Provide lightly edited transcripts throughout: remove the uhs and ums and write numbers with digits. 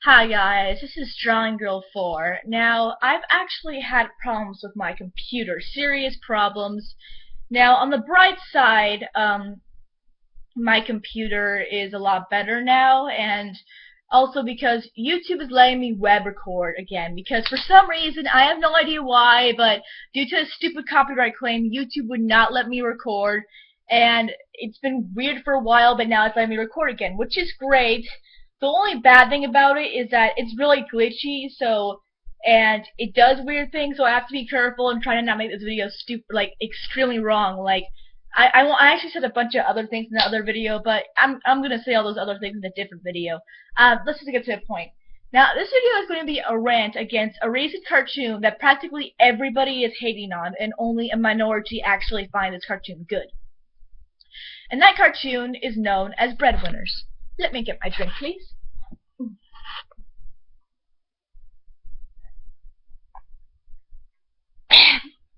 Hi guys, this is Drawing Girl 4. Now, I've actually had problems with my computer, serious problems. Now, on the bright side, my computer is a lot better now, and also because YouTube is letting me web record again, because for some reason, I have no idea why, but due to a stupid copyright claim, YouTube would not let me record, and it's been weird for a while, but now it's letting me record again, which is great. The only bad thing about it is that it's really glitchy, and it does weird things, so I have to be careful and try to not make this video extremely wrong. I actually said a bunch of other things in the other video, but I'm gonna say all those other things in a different video. Let's just get to the point. Now, this video is going to be a rant against a recent cartoon that practically everybody is hating on, and only a minority actually find this cartoon good. And that cartoon is known as Breadwinners. Let me get my drink, please.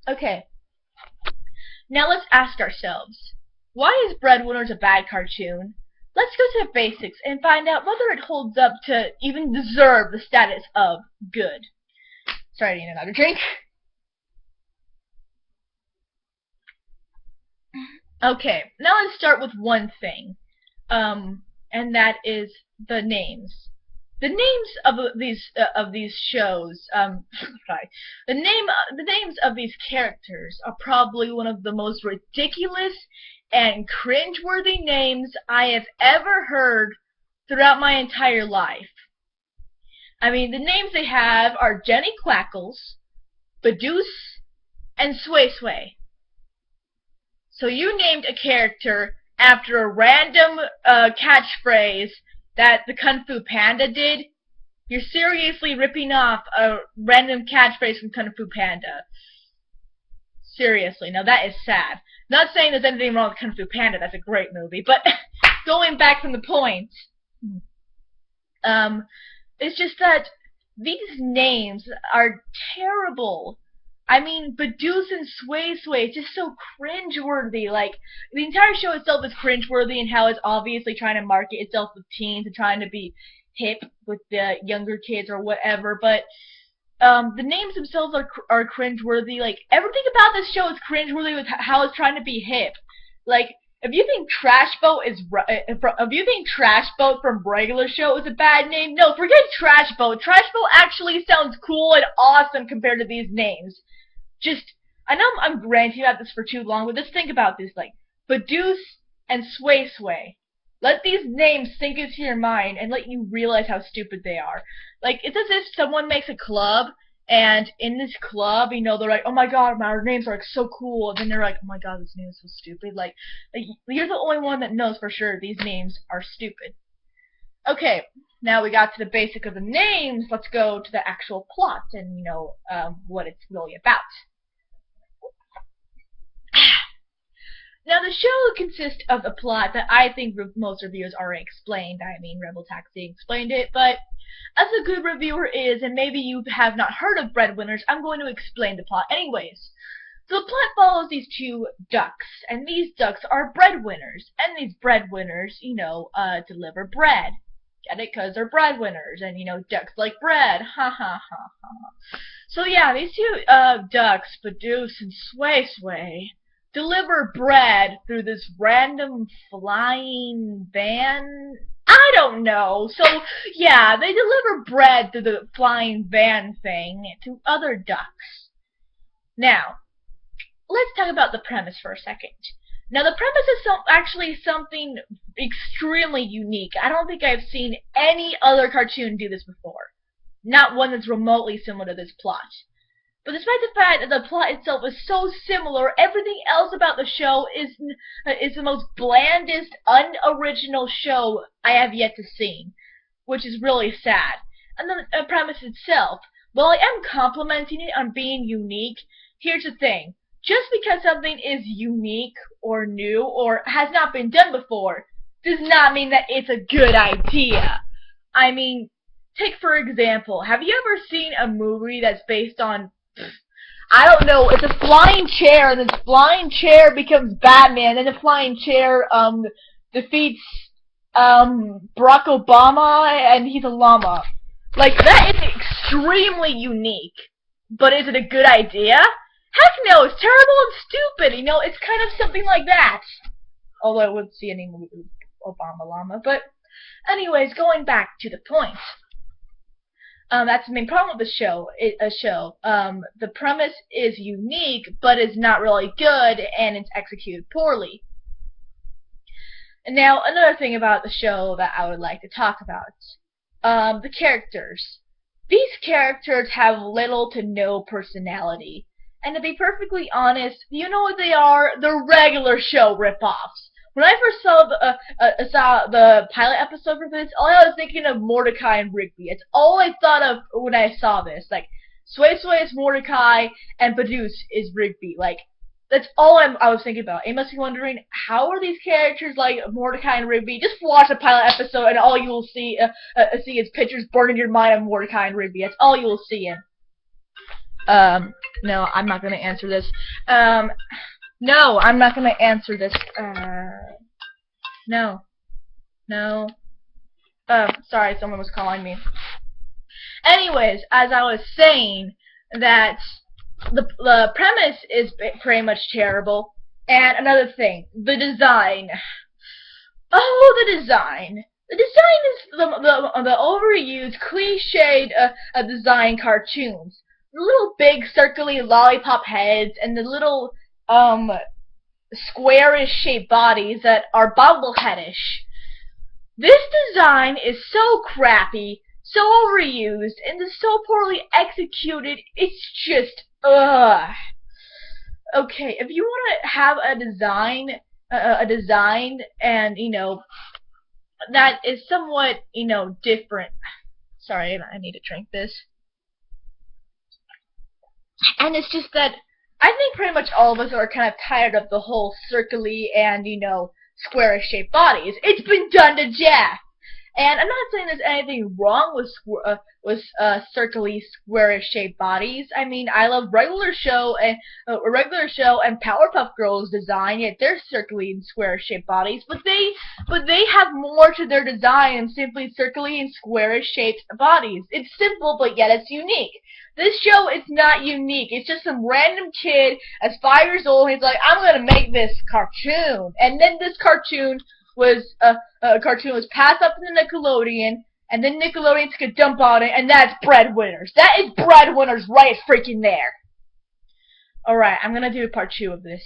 Okay. Now let's ask ourselves, why is Breadwinners a bad cartoon? Let's go to the basics and find out whether it holds up to even deserve the status of good. Sorry, I need another drink. Okay, now let's start with one thing, and that is the names. The names of these shows, sorry, the names of these characters are probably one of the most ridiculous and cringeworthy names I have ever heard throughout my entire life. I mean, the names they have are Jenny Quackles, Badoose, and Sway Sway. So you named a character after a random catchphrase that the Kung Fu Panda did? You're seriously ripping off a random catchphrase from Kung Fu Panda. Seriously, now that is sad. Not saying there's anything wrong with Kung Fu Panda, that's a great movie, but going back from the point, it's just that these names are terrible. I mean, Badoose and Sway Sway, it's just so cringeworthy. Like, the entire show itself is cringeworthy and how it's obviously trying to market itself with teens and trying to be hip with the younger kids or whatever, but the names themselves are cringeworthy. Like, everything about this show is cringeworthy with how it's trying to be hip. Like, if you think Trash Boat from regular show is a bad name, no, forget Trash Boat. Trash Boat actually sounds cool and awesome compared to these names. I know I'm ranting about this for too long, but just think about this, like, Badoose and Sway Sway. Let these names sink into your mind and let you realize how stupid they are. Like, it's as if someone makes a club, and in this club, you know, they're like, oh my god, our names are like so cool, and then they're like, oh my god, this name is so stupid. Like you're the only one that knows for sure these names are stupid. Okay, now we got to the basic of the names, let's go to the actual plot and, you know, what it's really about. Now, the show consists of a plot that I think most reviewers already explained. I mean, Rebel Taxi explained it, but as a good reviewer is, and maybe you have not heard of Breadwinners, I'm going to explain the plot anyways. So the plot follows these two ducks, and these ducks are breadwinners, and these breadwinners, you know, deliver bread. Get it? 'Cause they're breadwinners, and, you know, ducks like bread. Ha ha ha ha. So yeah, these two ducks, Badoose and Sway Sway, deliver bread through this random flying van. I don't know. So yeah, they deliver bread through the flying van thing to other ducks. Now, let's talk about the premise for a second. Now, the premise is actually something extremely unique. I don't think I've seen any other cartoon do this before. Not one that's remotely similar to this plot. But despite the fact that the plot itself is so similar, everything else about the show is the most blandest, unoriginal show I have yet to see, which is really sad. And the premise itself, while I am complimenting it on being unique, here's the thing. Just because something is unique or new or has not been done before does not mean that it's a good idea. I mean, take for example, have you ever seen a movie that's based on, I don't know, it's a flying chair, and this flying chair becomes Batman, and the flying chair defeats Barack Obama, and he's a llama. Like, that is extremely unique. But is it a good idea? Heck no, it's terrible and stupid, it's kind of something like that. Although I wouldn't see any movie with Obama Llama. But, anyways, going back to the point. That's the main problem with the show. The premise is unique, but is not really good, and it's executed poorly. And now, another thing about the show that I would like to talk about. The characters. These characters have little to no personality. And to be perfectly honest, you know what they are? The regular show ripoffs. When I first saw the pilot episode for this, all I was thinking of Mordecai and Rigby. It's all I thought of when I saw this. Like, Sway Sway is Mordecai, and Badoosh is Rigby. Like, that's all I was thinking about. You must be wondering, how are these characters like Mordecai and Rigby? Just watch the pilot episode, and all you will see is pictures burned in your mind of Mordecai and Rigby. That's all you will see. No, I'm not gonna answer this. No, I'm not gonna answer this. No. Sorry, someone was calling me. Anyways, as I was saying, that the premise is pretty much terrible. And another thing, the design. Oh, the design. The design is the overused, cliched design cartoons. The little big, circly lollipop heads and the little squarish shaped bodies that are bobbleheadish. This design is so crappy, so overused, and is so poorly executed. It's just ugh. Okay, if you want to have a design and that is somewhat different. Sorry, I need to drink this. And it's just that I think pretty much all of us are kind of tired of the whole circly and, squarish shaped bodies. It's been done to death. And I'm not saying there's anything wrong with circly, squarish shaped bodies. I mean, I love regular show and Powerpuff Girls design, yet they're circly and squarish shaped bodies. But they have more to their design than simply circly and squarish shaped bodies. It's simple, but yet it's unique. This show is not unique. It's just some random kid that's 5 years old. And he's like, I'm gonna make this cartoon, and then this cartoon was passed up to the Nickelodeon, and then Nickelodeon took a dump on it, and that's Breadwinners. That is Breadwinners right freaking there. Alright, I'm gonna do part 2 of this.